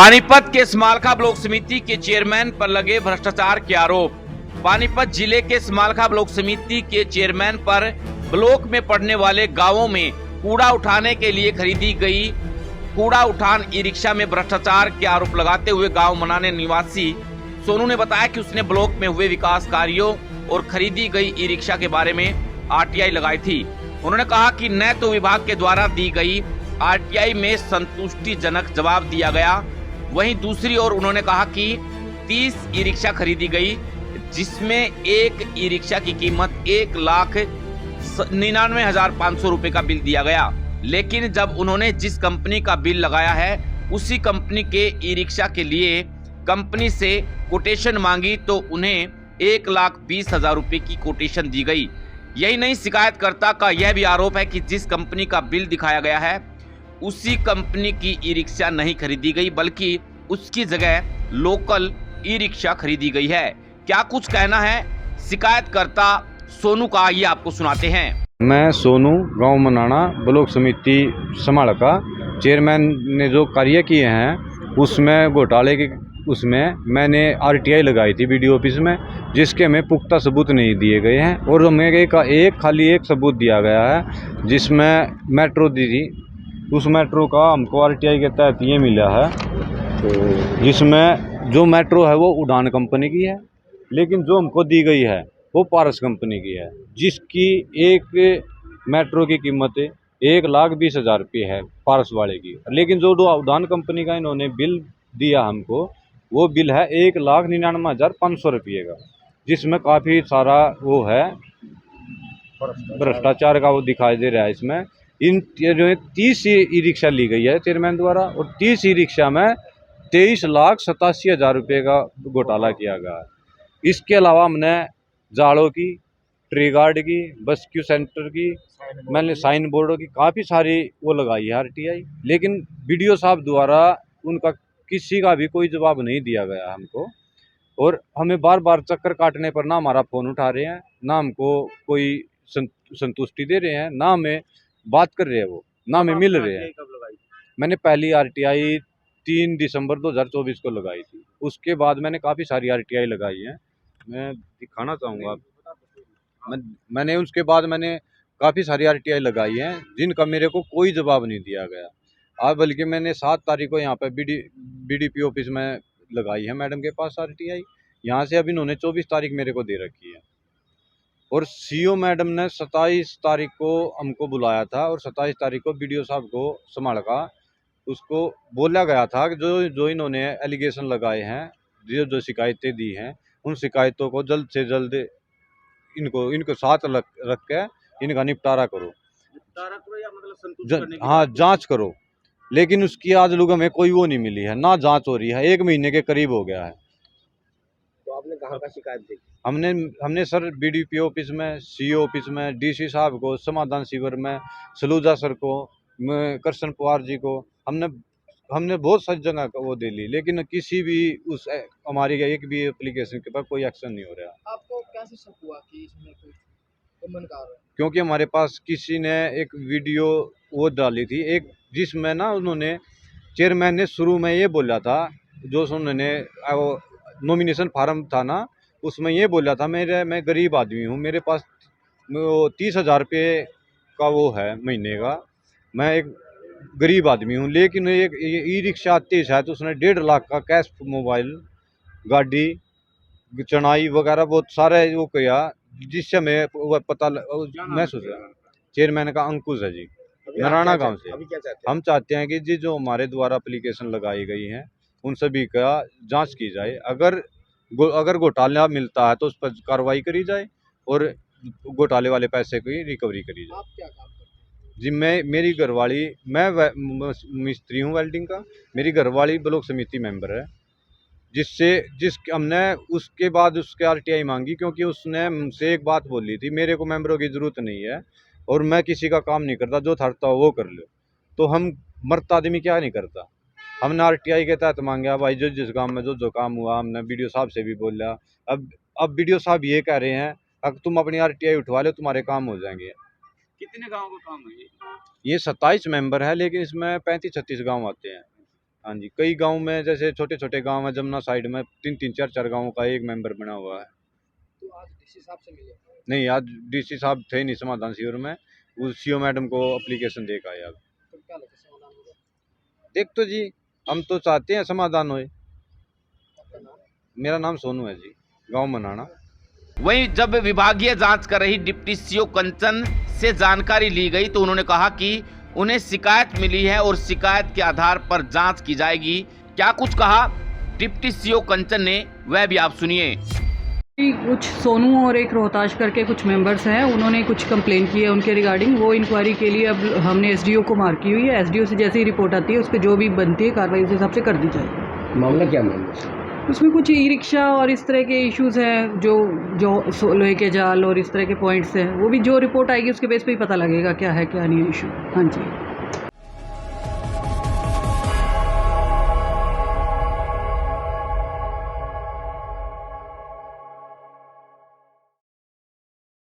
पानीपत के स्मालखा ब्लॉक समिति के चेयरमैन पर लगे भ्रष्टाचार के आरोप। पानीपत जिले के स्मालखा ब्लॉक समिति के चेयरमैन पर ब्लॉक में पड़ने वाले गांवों में कूड़ा उठाने के लिए खरीदी गई कूड़ा उठान ई रिक्शा में भ्रष्टाचार के आरोप लगाते हुए गांव मनाने निवासी सोनू ने बताया कि उसने ब्लॉक में हुए विकास कार्यों और खरीदी गई ई रिक्शा के बारे में आरटीआई लगाई थी। उन्होंने कहा कि न तो विभाग के द्वारा दी गई आरटीआई में संतुष्टिजनक जवाब दिया गया, वहीं दूसरी ओर उन्होंने कहा कि 30 ई रिक्शा खरीदी गई, जिसमें एक ई रिक्शा की कीमत 1,99,500 रुपए का बिल दिया गया। लेकिन जब उन्होंने जिस कंपनी का बिल लगाया है उसी कंपनी के ई रिक्शा के लिए कंपनी से कोटेशन मांगी तो उन्हें 1,20,000 रुपए की कोटेशन दी गई। यही नहीं, शिकायतकर्ता का यह भी आरोप है कि जिस कंपनी का बिल दिखाया गया है उसी कंपनी की ई रिक्शा नहीं खरीदी गई, बल्कि उसकी जगह लोकल ई रिक्शा खरीदी गई है। क्या कुछ कहना है शिकायतकर्ता सोनू का, ये आपको सुनाते हैं। मैं सोनू, गांव मनाना, ब्लॉक समिति स्मालखा चेयरमैन ने जो कार्य किए हैं उसमें घोटाले के उसमें मैंने आरटीआई लगाई थी बीडीओ ऑफिस में, जिसके में पुख्ता सबूत नहीं दिए गए हैं और मेरे का खाली एक सबूत दिया गया है जिसमें मेट्रो दी थी। उस मेट्रो का हमको आरटीआई के तहत ये मिला है, तो जिसमें जो मेट्रो है वो उड़ान कंपनी की है, लेकिन जो हमको दी गई है वो पारस कंपनी की है, जिसकी एक मेट्रो की कीमत 1,20,000 रुपये है पारस वाले की। लेकिन जो उड़ान कंपनी का इन्होंने बिल दिया हमको, वो बिल है 1,99,500 रुपये का, जिसमें काफ़ी सारा वो है भ्रष्टाचार का वो दिखाई दे रहा है। इसमें इन जो 30 ई रिक्शा ली गई है चेयरमैन द्वारा और 30 ई रिक्शा में 23,87,000 रुपये का घोटाला किया गया है। इसके अलावा हमने जाड़ों की, ट्री गार्ड की, बस्क्यू सेंटर की, मैंने साइन बोर्डों की काफ़ी सारी वो लगाई है आरटीआई, लेकिन बीडीओ साहब द्वारा उनका किसी का भी कोई जवाब नहीं दिया गया हमको। और हमें बार बार चक्कर काटने पर ना हमारा फ़ोन उठा रहे हैं, ना हमको कोई संतुष्टि दे रहे हैं, ना हमें बात कर रहे हैं, वो ना हमें मिल रहे हैं। मैंने पहली आरटीआई 3 दिसंबर 2024 को लगाई थी। उसके बाद मैंने काफ़ी सारी आरटीआई लगाई हैं, मैं दिखाना चाहूँगा। मैंने उसके बाद मैंने काफ़ी सारी आरटीआई लगाई हैं जिनका मेरे को कोई जवाब नहीं दिया गया। आज बल्कि मैंने 7 तारीख को यहाँ पे बीडीपी ऑफिस में लगाई है मैडम के पास आरटीआई। यहाँ से अब इन्होंने 24 तारीख मेरे को दे रखी है और सीओ मैडम ने 27 तारीख को हमको बुलाया था और 27 तारीख को बीडीओ साहब को स्मालखा उसको बोला गया था कि जो इन्होंने एलिगेशन लगाए हैं, जो शिकायतें दी हैं, उन शिकायतों को जल्द से जल्द इनको साथ रख के इनका निपटारा करो या मतलब हाँ जांच करो। लेकिन उसकी आज लोग हमें कोई वो नहीं मिली है, ना जांच हो रही है, 1 महीने के करीब हो गया है। तो आपने कहाँ का शिकायत दी? हमने सर बीडीपी ऑफिस में, सीओ ऑफिस में, डीसी साहब को, समाधान शिविर में, सलूजा सर को, कृष्ण पवार जी को, हमने बहुत सारी जगह वो दे ली, लेकिन किसी भी उस हमारी एक भी एप्लीकेशन के पास कोई एक्शन नहीं हो रहा। आपको कैसे शक हुआ कि इसमें कोई कार है? क्योंकि हमारे पास किसी ने एक वीडियो वो डाली थी, एक जिसमें ना उन्होंने चेयरमैन ने शुरू में ये बोला था, जो उन्होंने नॉमिनेशन फार्म था ना, उसमें ये बोला था मैं गरीब आदमी हूँ, मेरे पास 30,000 रुपये का वो है महीने का, मैं एक गरीब आदमी हूँ। लेकिन एक ई रिक्शा आती है शायद, उसने 1.5 लाख का कैश, मोबाइल, गाड़ी, चढ़ाई वगैरह बहुत सारे वो किया, जिससे हमें पता महसूस हुआ। चेयरमैन का अंकुश है जी, नराना गांव से। हम चाहते हैं कि जी जो हमारे द्वारा एप्लीकेशन लगाई गई हैं उन सभी का जांच की जाए, अगर घोटाला मिलता है तो उस पर कार्रवाई करी जाए और घोटाले वाले पैसे की रिकवरी करी जाए। आप क्या काम करते हैं? जी मेरी घरवाली, मैं मिस्त्री हूँ वेल्डिंग का, मेरी घरवाली ब्लॉक समिति मेंबर है, हमने उसके बाद उसके आरटीआई मांगी, क्योंकि उसने मुझसे एक बात बोली थी, मेरे को मेंबरों की ज़रूरत नहीं है और मैं किसी का काम नहीं करता, जो थरता हो वो कर लो। तो हम मरता आदमी क्या नहीं करता, हमने आरटीआई के तहत मांगा भाई, जो जिस गांव में जो काम हुआ, हमने बीडीओ साहब से भी बोला। अब बीडीओ साहब ये कह रहे हैं अगर तुम अपनी आरटीआई उठवा लो तुम्हारे काम हो जाएंगे। कितने गाँव का काम है ये 27 मेंबर है, लेकिन इसमें 35-36 गाँव आते हैं। हाँ जी, कई गांव में जैसे छोटे छोटे गांव है जमुना साइड में 3-3 4-4 गांव का एक मेंबर बना हुआ है। तो आज डीसी साहब से मिले? नहीं, आज डीसी साहब थे नहीं समाधान शिविर में, उस सीओ मैडम को एप्लीकेशन दे के आया। तो क्या लगे समाधान होगा? देख तो जी, हम तो चाहते हैं समाधान होए। आपका नाम? मेरा नाम सोनू है जी, गांव मनाना। वहीं जब विभागीय जांच कर रही डिप्टी सीओ कंचन से जानकारी ली गई तो उन्होंने कहा कि उन्हें शिकायत मिली है और शिकायत के आधार पर जांच की जाएगी। क्या कुछ कहा डिप्टी सीओ कंचन ने, वह भी आप सुनिए। कुछ सोनू और एक रोहताश करके कुछ मेंबर्स हैं, उन्होंने कुछ कंप्लेन की है उनके रिगार्डिंग। वो इंक्वायरी के लिए अब हमने एसडीओ को मार्क की हुई है। एसडीओ से जैसे ही रिपोर्ट आती है उस पर जो भी बनती है कार्रवाई उस हिसाब से कर दी जाएगी। मामला क्या मामला? उसमें कुछ ई रिक्शा और इस तरह के इश्यूज हैं, जो लोहे के जाल और इस तरह के पॉइंट्स हैं, वो भी जो रिपोर्ट आएगी उसके बेस पे ही पता लगेगा क्या है क्या नहीं है इशू। हाँ जी।